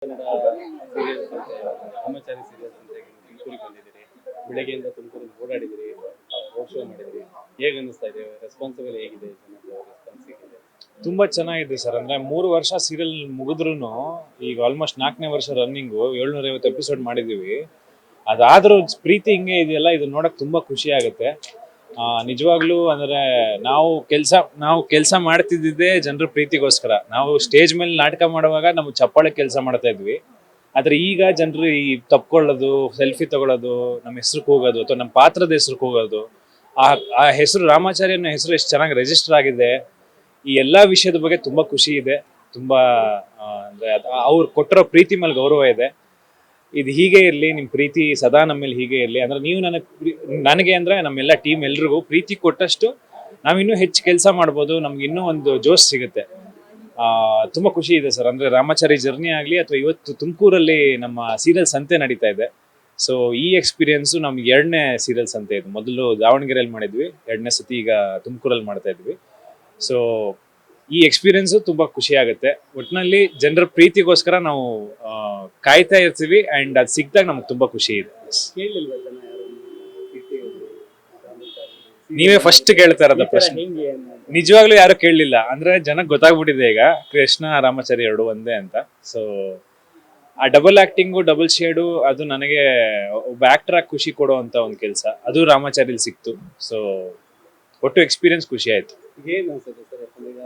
Kannada serials ಅಂತ ಬ್ರಹ್ಮಚಾರಿ serials ಅಂತ ತುಮಕೂರಿಗೆ ಬಂದಿದ್ದೀರಿ. ಬೆಳಗ್ಗೆಯಿಂದ ತುಮಕೂರಿಗೆ ಓಡಾಡಿದಿರಿ, ರೋಡ್ ಶೋ ಮಾಡಿದಿರಿ. ಹೇಗೆ ಅನ್ನಿಸ್ತಾ ಇದೆ? ರೆಸ್ಪಾನ್ಸಿಬಲ್ ಹೇಗಿದೆ? ಜನದ ರೆಸ್ಪಾನ್ಸ್ ಹೇಗಿದೆ? ತುಂಬಾ ಚೆನ್ನಾಗಿದೆ ಸರ್. ಅಂದ್ರೆ 3 ವರ್ಷ ಸೀರಿಯಲ್ ಮುಗಿದ್ರು ಈಗ ಆಲ್ಮೋಸ್ಟ್ 4ನೇ ವರ್ಷ ರನ್ನಿಂಗು 750 ಎಪಿಸೋಡ್ ಮಾಡಿದೀವಿ. ಅದಾದ್ರೂ ಪ್ರೀತಿ ಹಿಂಗೆ ಇದೆಯಲ್ಲ, ಇದು ನೋಡಕ್ ತುಂಬಾ ಖುಷಿ ಆಗುತ್ತೆ. ನಿಜವಾಗ್ಲೂ ಅಂದ್ರೆ ನಾವು ಕೆಲಸ ಮಾಡ್ತಿದ್ದಿದ್ದೇ ಜನರ ಪ್ರೀತಿಗೋಸ್ಕರ. ನಾವು ಸ್ಟೇಜ್ ಮೇಲೆ ನಾಟಕ ಮಾಡುವಾಗ ನಾವು ಚಪ್ಪಾಳೆ ಕೆಲಸ ಮಾಡ್ತಾ ಇದ್ವಿ. ಆದ್ರೆ ಈಗ ಜನರು ಈ ತಪ್ಕೊಳ್ಳೋದು, ಸೆಲ್ಫಿ ತಗೊಳ್ಳೋದು, ನಮ್ಮ ಹೆಸರು ಕೂಗೋದು ಅಥವಾ ನಮ್ಮ ಪಾತ್ರದ ಹೆಸರು ಕೂಗೋದು, ಆ ಹೆಸರು ರಾಮಾಚಾರಿ ಅನ್ನೋ ಹೆಸರು ಎಷ್ಟು ಚೆನ್ನಾಗಿ ರಿಜಿಸ್ಟರ್ ಆಗಿದೆ. ಈ ಎಲ್ಲಾ ವಿಷಯದ ಬಗ್ಗೆ ತುಂಬಾ ಖುಷಿ ಇದೆ. ತುಂಬಾ ಅಂದ್ರೆ ಅವ್ರು ಕೊಟ್ಟಿರೋ ಪ್ರೀತಿ ಮೇಲೆ ಗೌರವ ಇದೆ. ಇದು ಹೀಗೆ ಇರ್ಲಿ, ನಿಮ್ ಪ್ರೀತಿ ಸದಾ ನಮ್ಮ ಮೇಲೆ ಹೀಗೆ ಇರ್ಲಿ. ಅಂದ್ರೆ ನೀವು ನನಗೆ ಅಂದ್ರೆ ನಮ್ಮೆಲ್ಲ ಟೀಮ್ ಎಲ್ರಿಗೂ ಪ್ರೀತಿ ಕೊಟ್ಟಷ್ಟು ನಾವ್ ಇನ್ನೂ ಹೆಚ್ಚು ಕೆಲಸ ಮಾಡ್ಬೋದು. ನಮ್ಗೆ ಇನ್ನೂ ಒಂದು ಜೋಶ್ ಸಿಗುತ್ತೆ. ತುಂಬಾ ಖುಷಿ ಇದೆ ಸರ್. ಅಂದ್ರೆ ರಾಮಾಚಾರಿ ಜರ್ನಿ ಆಗ್ಲಿ ಅಥವಾ ಇವತ್ತು ತುಮಕೂರಲ್ಲಿ ನಮ್ಮ ಸೀರಿಯಲ್ ಸಂತೆ ನಡೀತಾ ಇದೆ. ಸೊ ಈ ಎಕ್ಸ್ಪೀರಿಯನ್ಸ್ ನಮ್ಗೆ 2ನೇ ಸೀರಿಯಲ್ ಸಂತೆ ಇದು. ಮೊದಲು ದಾವಣಗೆರೆಯಲ್ಲಿ ಮಾಡಿದ್ವಿ, 2ನೇ ಸತಿ ಈಗ ತುಮಕೂರಲ್ಲಿ ಮಾಡ್ತಾ ಇದ್ವಿ. ಸೊ ಈ ಎಕ್ಸ್ಪೀರಿಯನ್ಸ್ ತುಂಬಾ ಖುಷಿ ಆಗುತ್ತೆ. ಒಟ್ಟಿನಲ್ಲಿ ಜನರ ಪ್ರೀತಿಗೋಸ್ಕರ ನಾವು ಕಾಯ್ತಾ ಇರ್ತೀವಿ ಅಂಡ್ ಅದು ಸಿಕ್ಕಿದಾಗ ನಮ್ಗೆ ತುಂಬಾ ಖುಷಿ ಇದೆ. ಕೇಳಲಿಲ್ವಾ ಜನ ಯಾರು ರಾಮಾಚಾರಿ ನೀವೇ ಫಸ್ಟ್ ಕೇಳ್ತಾ ಇರೋದ ಪ್ರಶ್ನೆ. ಹೆಂಗೆ ಅನ್ನೋದು? ನಿಜವಾಗ್ಲೂ ಯಾರು ಕೇಳಲಿಲ್ಲ. ಅಂದ್ರೆ ಜನಕ್ಕೆ ಗೊತ್ತಾಗ್ಬಿಟ್ಟಿದೆ ಈಗ ಕೃಷ್ಣ ರಾಮಾಚಾರಿ 2 ಒಂದೇ ಅಂತ. ಸೊ ಆ ಡಬಲ್ ಆಕ್ಟಿಂಗು, ಡಬಲ್ ಶೇಡು ಅದು ನನಗೆ ಒಬ್ಬ ಆಕ್ಟರ್ ಆಗಿ ಖುಷಿ ಕೊಡುವಂತ ಒಂದು ಕೆಲಸ. ಅದು ರಾಮಾಚಾರಿಲಿ ಸಿಕ್ತು. ಸೊ ಒಟ್ಟು ಎಕ್ಸ್ಪೀರಿಯನ್ಸ್ ಖುಷಿ ಆಯ್ತು. ಏನು ಅನ್ಸುತ್ತೆ ಸರ್? ಯಾಕಂದ್ರೆ ಈಗ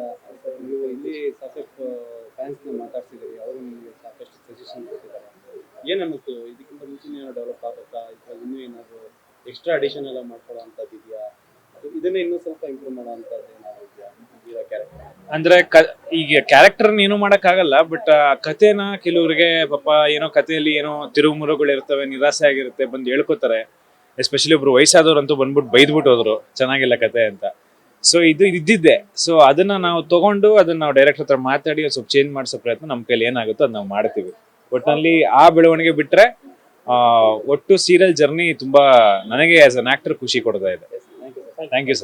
ನೀವು ಇಲ್ಲಿ ಸಾಕಷ್ಟು ಫ್ಯಾನ್ಸ್ನ ಮಾತಾಡ್ಸಿದ್ದೀರಿ, ಅವರು ನಿಮಗೆ ಸಾಕಷ್ಟು ಸಜೆಷನ್ ಕೊಟ್ಟಿದ್ದಾರೆ. ಏನು ಅನ್ನಿಸ್ತು? ಇದಕ್ಕಿಂತ ಮುಂಚೆ ಡೆವಲಪ್ ಆಗುತ್ತಾ, ಅಥವಾ ಇನ್ನೂ ಏನಾದರೂ ಎಕ್ಸ್ಟ್ರಾ ಅಡಿಷನ್ ಎಲ್ಲ ಮಾಡ್ಕೊಳ್ಳೋ ಅಂಥದ್ದು ಇದೆಯಾ? ಅದು ಇದನ್ನೇ ಇನ್ನೂ ಸ್ವಲ್ಪ ಇಂಪ್ರೂವ್ ಮಾಡೋ ಅಂಥದ್ದು ಏನಾದ್ರು ಇದೆಯಾ ಇದರ ಕ್ಯಾರೆಕ್ಟರ್? ಅಂದ್ರೆ ಈಗ ಕ್ಯಾರೆಕ್ಟರ್ ಏನು ಮಾಡಕ್ಕಾಗಲ್ಲ, ಬಟ್ ಕಥೆನ ಕೆಲವರಿಗೆ ಪಾಪ ಏನೋ ಕಥೆಯಲ್ಲಿ ಏನೋ ತಿರುವುಮುರುಗಳು ಇರ್ತವೆ, ನಿರಾಸೆ ಆಗಿರುತ್ತೆ, ಬಂದು ಹೇಳ್ಕೊತಾರೆ. ಎಸ್ಪೆಷಲಿ ಒಬ್ರು ವಯಸ್ಸಾದವ್ರಂತೂ ಬಂದ್ಬಿಟ್ಟು ಬೈದ್ಬಿಟ್ಟು ಹೋದ್ರು ಚೆನ್ನಾಗಿಲ್ಲ ಕತೆ ಅಂತ. ಸೊ ಇದು ಇದ್ದಿದ್ದೆ. ಸೊ ಅದನ್ನ ನಾವು ತಗೊಂಡು ಅದನ್ನ ನಾವು ಡೈರೆಕ್ಟರ್ ಹತ್ರ ಮಾತಾಡಿ ಸ್ವಲ್ಪ ಚೇಂಜ್ ಮಾಡಿಸೋ ಪ್ರಯತ್ನ ನಮ್ಮ ಕೈಲಿ ಏನಾಗುತ್ತೋ ಅದು ನಾವು ಮಾಡ್ತೀವಿ. ಒಟ್ಟಿನಲ್ಲಿ ಆ ಬೆಳವಣಿಗೆ ಬಿಟ್ರೆ ಒಟ್ಟು ಸೀರಿಯಲ್ ಜರ್ನಿ ತುಂಬಾ ನನಗೆ ಆಸ್ ಅನ್ ಆಕ್ಟರ್ ಖುಷಿ ಕೊಡ್ತಾ ಇದೆ. Thank you sir. Thank you sir.